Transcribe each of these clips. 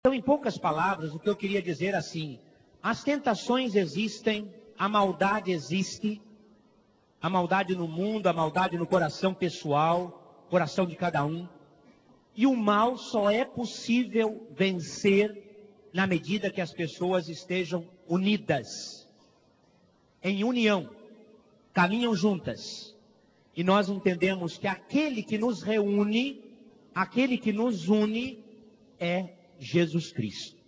Então, em poucas palavras, o que eu queria dizer assim: as tentações existem, a maldade existe, a maldade no mundo, a maldade no coração pessoal, coração de cada um. E o mal só é possível vencer na medida que as pessoas estejam unidas, em união, caminham juntas. E nós entendemos que aquele que nos reúne, aquele que nos une é Jesus Cristo.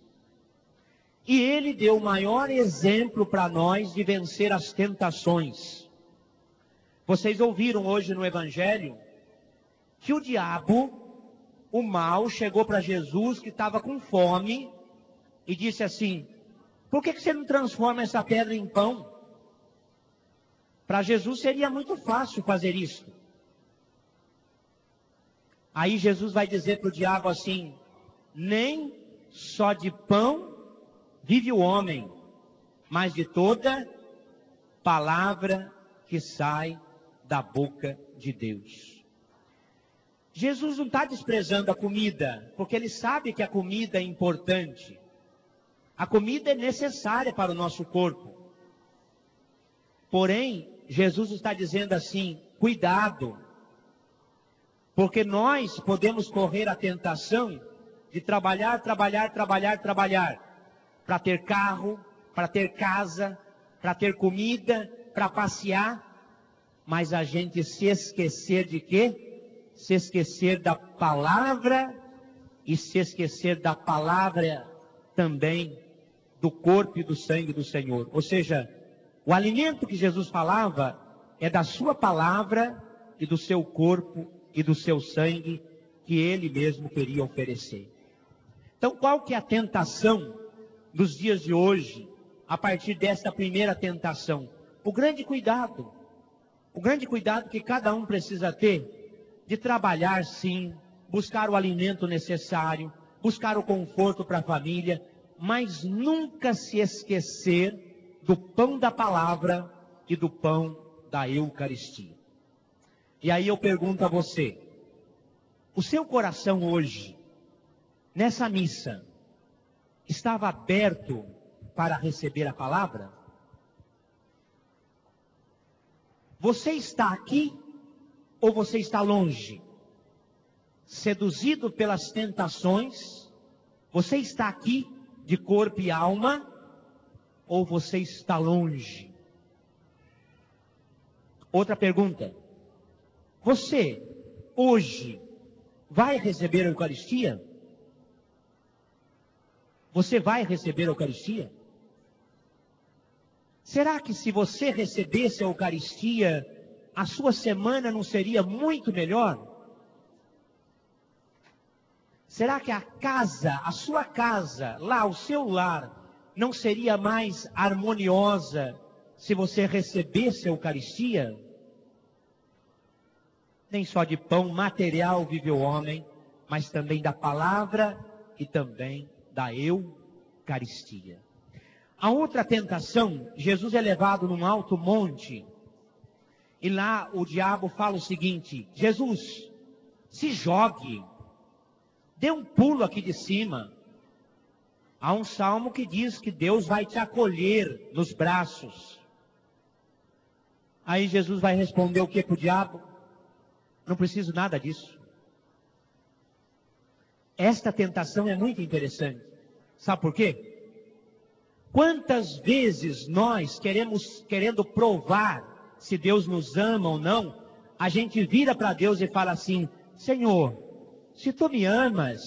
E Ele deu o maior exemplo para nós de vencer as tentações. Vocês ouviram hoje no Evangelho que o diabo, o mal, chegou para Jesus que estava com fome e disse assim: por que você não transforma essa pedra em pão? Para Jesus seria muito fácil fazer isso. Aí Jesus vai dizer para o diabo assim: nem só de pão vive o homem, mas de toda palavra que sai da boca de Deus. Jesus não está desprezando a comida, porque Ele sabe que a comida é importante. A comida é necessária para o nosso corpo. Porém, Jesus está dizendo assim: cuidado, porque nós podemos correr a tentação de trabalhar, para ter carro, para ter casa, para ter comida, para passear, mas a gente se esquecer de quê? Se esquecer da palavra, e se esquecer da palavra também do corpo e do sangue do Senhor. Ou seja, o alimento que Jesus falava é da sua palavra e do seu corpo e do seu sangue que Ele mesmo queria oferecer. Então, qual que é a tentação dos dias de hoje, a partir desta primeira tentação? O grande cuidado que cada um precisa ter de trabalhar sim, buscar o alimento necessário, buscar o conforto para a família, mas nunca se esquecer do pão da palavra e do pão da Eucaristia. E aí eu pergunto a você: o seu coração hoje, nessa missa, estava aberto para receber a palavra? Você está aqui ou você está longe? Seduzido pelas tentações? Você está aqui de corpo e alma ou você está longe? Outra pergunta: você hoje vai receber a Eucaristia? Você vai receber a Eucaristia? Será que se você recebesse a Eucaristia, a sua semana não seria muito melhor? Será que a sua casa, lá, o seu lar, não seria mais harmoniosa se você recebesse a Eucaristia? Nem só de pão material vive o homem, mas também da palavra e também da Eucaristia. A outra tentação, Jesus é levado num alto monte, e lá o diabo fala o seguinte: Jesus, se jogue, dê um pulo aqui de cima. Há um salmo que diz que Deus vai te acolher nos braços. Aí Jesus vai responder o que para o diabo? Não preciso nada disso. Esta tentação é muito interessante. Sabe por quê? Quantas vezes nós querendo provar se Deus nos ama ou não, a gente vira para Deus e fala assim: Senhor, se tu me amas,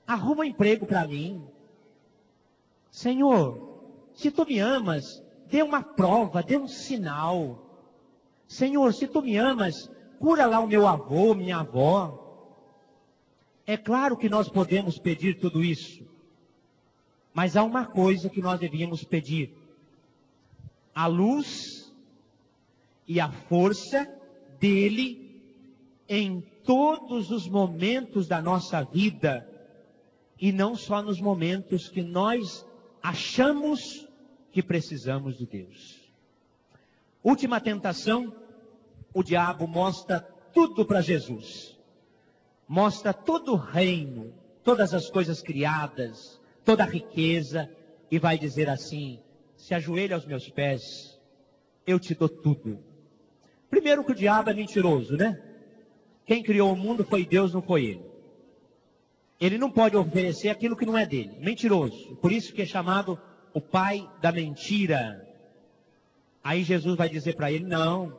arruma um emprego para mim. Senhor, se tu me amas, dê uma prova, dê um sinal. Senhor, se tu me amas, cura lá o meu avô, minha avó. É claro que nós podemos pedir tudo isso, mas há uma coisa que nós devíamos pedir: a luz e a força dele em todos os momentos da nossa vida, e não só nos momentos que nós achamos que precisamos de Deus. Última tentação, o diabo mostra tudo para Jesus. Mostra todo o reino, todas as coisas criadas, toda a riqueza, e vai dizer assim: se ajoelha aos meus pés, eu te dou tudo. Primeiro que o diabo é mentiroso, né? Quem criou o mundo foi Deus, não foi ele. Ele não pode oferecer aquilo que não é dele. Mentiroso. Por isso que é chamado o pai da mentira. Aí Jesus vai dizer para ele: não,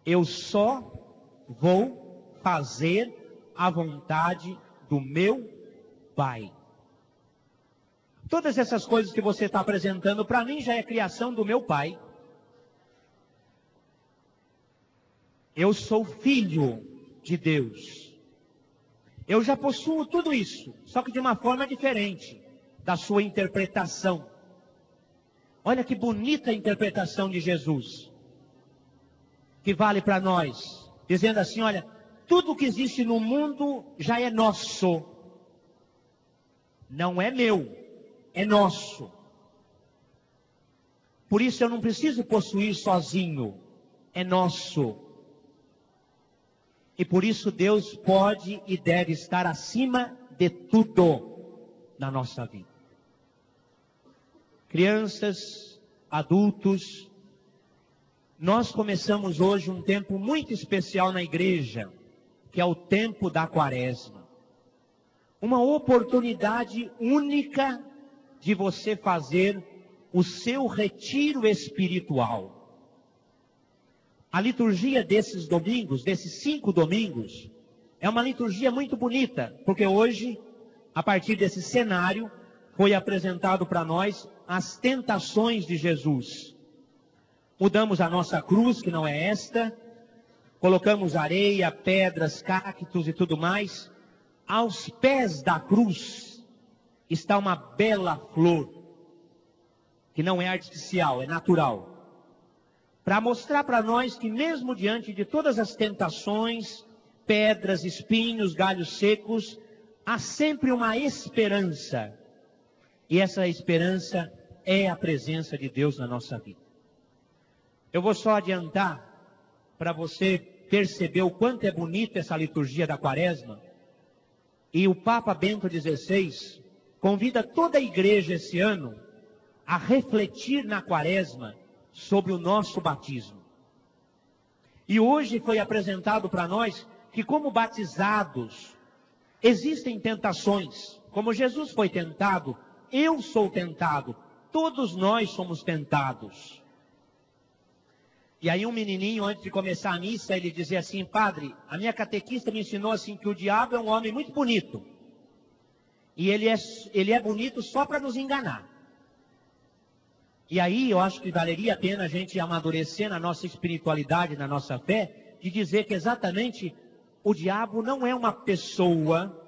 eu só vou fazer a vontade do meu Pai. Todas essas coisas que você está apresentando para mim já é criação do meu Pai. Eu sou filho de Deus. Eu já possuo tudo isso, só que de uma forma diferente da sua interpretação. Olha que bonita a interpretação de Jesus, que vale para nós, dizendo assim: olha, tudo que existe no mundo já é nosso. Não é meu, é nosso. Por isso eu não preciso possuir sozinho, é nosso. E por isso Deus pode e deve estar acima de tudo na nossa vida. Crianças, adultos, nós começamos hoje um tempo muito especial na igreja, que é o tempo da Quaresma. Uma oportunidade única de você fazer o seu retiro espiritual. A liturgia desses domingos, desses 5 domingos, é uma liturgia muito bonita, porque hoje, a partir desse cenário, foi apresentado para nós as tentações de Jesus. Mudamos a nossa cruz, que não é esta, colocamos areia, pedras, cactos e tudo mais. Aos pés da cruz está uma bela flor, que não é artificial, é natural. Para mostrar para nós que mesmo diante de todas as tentações, pedras, espinhos, galhos secos, há sempre uma esperança. E essa esperança é a presença de Deus na nossa vida. Eu vou só adiantar para você perceber o quanto é bonita essa liturgia da Quaresma. E o Papa Bento XVI convida toda a igreja esse ano a refletir na Quaresma sobre o nosso batismo. E hoje foi apresentado para nós que, como batizados, existem tentações. Como Jesus foi tentado, eu sou tentado. Todos nós somos tentados. E aí um menininho, antes de começar a missa, ele dizia assim: padre, a minha catequista me ensinou assim que o diabo é um homem muito bonito. E ele é bonito só para nos enganar. E aí eu acho que valeria a pena a gente amadurecer na nossa espiritualidade, na nossa fé, de dizer que exatamente o diabo não é uma pessoa.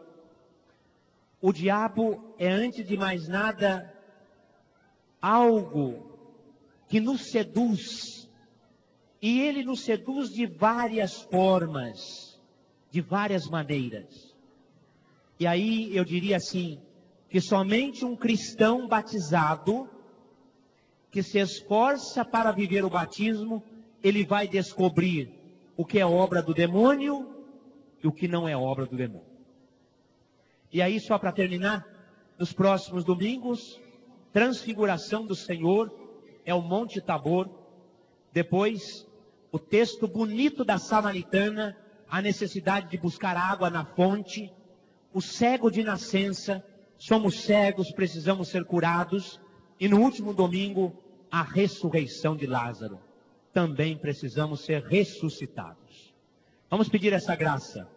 O diabo é, antes de mais nada, algo que nos seduz. E ele nos seduz de várias formas, de várias maneiras. E aí eu diria assim, que somente um cristão batizado, que se esforça para viver o batismo, ele vai descobrir o que é obra do demônio e o que não é obra do demônio. E aí, só para terminar, nos próximos domingos, transfiguração do Senhor, é o Monte Tabor. Depois, o texto bonito da Samaritana, a necessidade de buscar água na fonte, o cego de nascença, somos cegos, precisamos ser curados. E no último domingo, a ressurreição de Lázaro. Também precisamos ser ressuscitados. Vamos pedir essa graça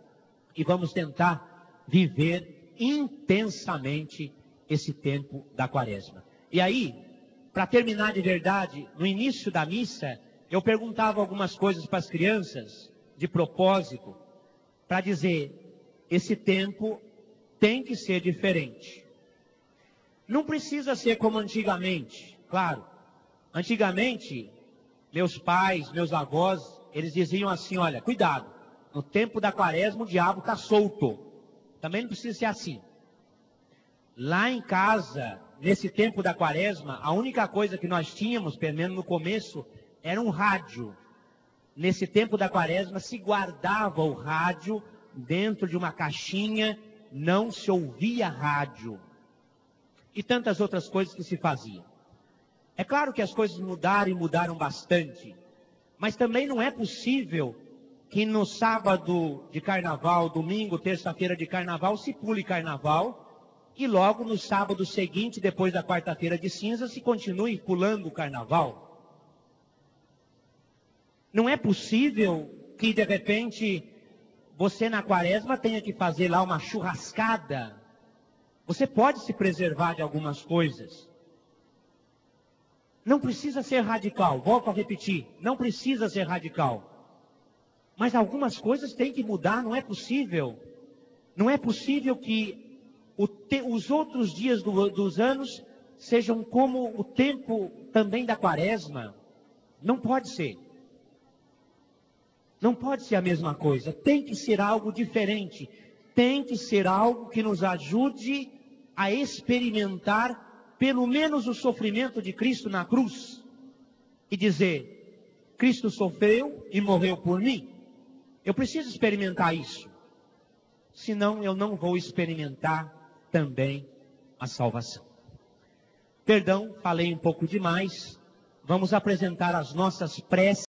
e vamos tentar viver intensamente esse tempo da Quaresma. E aí, para terminar de verdade, no início da missa, eu perguntava algumas coisas para as crianças, de propósito, para dizer: esse tempo tem que ser diferente. Não precisa ser como antigamente, claro. Antigamente, meus pais, meus avós, eles diziam assim: olha, cuidado, no tempo da Quaresma o diabo está solto. Também não precisa ser assim. Lá em casa, nesse tempo da Quaresma, a única coisa que nós tínhamos, pelo menos no começo, era um rádio. Nesse tempo da Quaresma se guardava o rádio dentro de uma caixinha não se ouvia rádio e tantas outras coisas que se faziam. É claro que as coisas mudaram e mudaram bastante, mas também não é possível que no sábado de carnaval, domingo, terça-feira de carnaval, se pule carnaval, e logo no sábado seguinte, depois da quarta-feira de cinza, se continue pulando o carnaval. Não é possível que de repente você na quaresma tenha que fazer lá uma churrascada. Você pode se preservar de algumas coisas. Não precisa ser radical, volto a repetir, não precisa ser radical. Mas algumas coisas têm que mudar, não é possível. Não é possível que os outros dias dos anos sejam como o tempo também da quaresma. Não pode ser. Não pode ser a mesma coisa. Tem que ser algo diferente. Tem que ser algo que nos ajude a experimentar pelo menos o sofrimento de Cristo na cruz. E dizer, Cristo sofreu e morreu por mim. Eu preciso experimentar isso. Senão eu não vou experimentar também a salvação. Perdão, falei um pouco demais. Vamos apresentar as nossas preces.